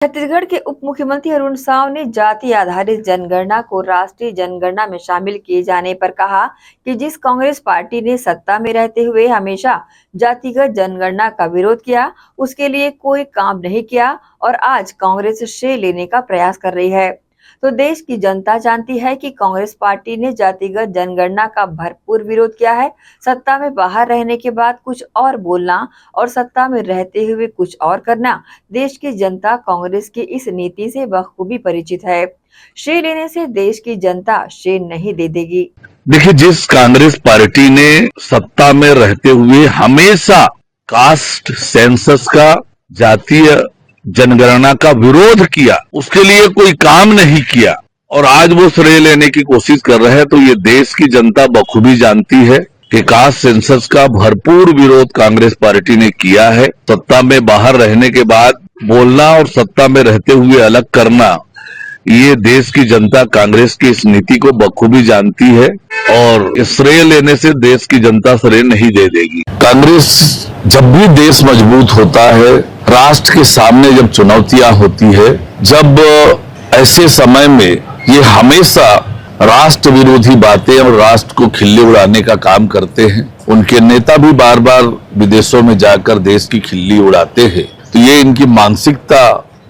छत्तीसगढ़ के उप मुख्यमंत्री अरुण साव ने जाति आधारित जनगणना को राष्ट्रीय जनगणना में शामिल किए जाने पर कहा कि जिस कांग्रेस पार्टी ने सत्ता में रहते हुए हमेशा जातिगत जनगणना का विरोध किया, उसके लिए कोई काम नहीं किया और आज कांग्रेस श्रेय लेने का प्रयास कर रही है। तो देश की जनता जानती है कि कांग्रेस पार्टी ने जातिगत जनगणना का भरपूर विरोध किया है। सत्ता में बाहर रहने के बाद कुछ और बोलना और सत्ता में रहते हुए कुछ और करना, देश की जनता कांग्रेस की इस नीति से बखूबी परिचित है। श्रेय लेने से देश की जनता श्रेय नहीं दे देगी। देखिए, जिस कांग्रेस पार्टी ने सत्ता में रहते हुए हमेशा कास्ट सेंसस का, जातीय जनगणना का विरोध किया, उसके लिए कोई काम नहीं किया और आज वो श्रेय लेने की कोशिश कर रहे हैं, तो ये देश की जनता बखूबी जानती है कि कास्ट सेंसस का भरपूर विरोध कांग्रेस पार्टी ने किया है। सत्ता में बाहर रहने के बाद बोलना और सत्ता में रहते हुए अलग करना, ये देश की जनता कांग्रेस की इस नीति को बखूबी जानती है और श्रेय लेने से देश की जनता श्रेय नहीं दे देगी। कांग्रेस जब भी देश मजबूत होता है, राष्ट्र के सामने जब चुनौतियां होती है, जब ऐसे समय में ये हमेशा राष्ट्र विरोधी बातें और राष्ट्र को खिल्ली उड़ाने का काम करते हैं। उनके नेता भी बार बार विदेशों में जाकर देश की खिल्ली उड़ाते हैं, तो ये इनकी मानसिकता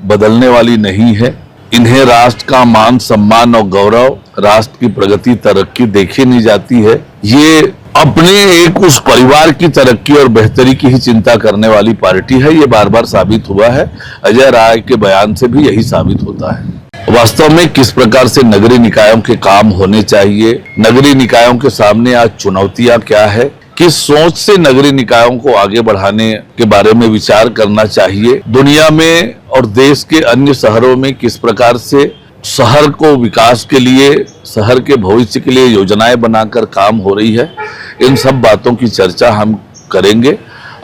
बदलने वाली नहीं है। इन्हें राष्ट्र का मान सम्मान और गौरव, राष्ट्र की प्रगति तरक्की देखी नहीं जाती है। ये अपने एक उस परिवार की तरक्की और बेहतरी की ही चिंता करने वाली पार्टी है। ये बार बार साबित हुआ है। अजय राय के बयान से भी यही साबित होता है। वास्तव में किस प्रकार से नगरीय निकायों के काम होने चाहिए, नगरीय निकायों के सामने आज चुनौतियां क्या है, किस सोच से नगरीय निकायों को आगे बढ़ाने के बारे में विचार करना चाहिए, दुनिया में और देश के अन्य शहरों में किस प्रकार से शहर को विकास के लिए, शहर के भविष्य के लिए योजनाएं बनाकर काम हो रही है, इन सब बातों की चर्चा हम करेंगे।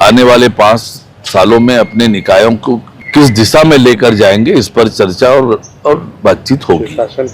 आने वाले 5 सालों में अपने निकायों को किस दिशा में लेकर जाएंगे, इस पर चर्चा और बातचीत होगी।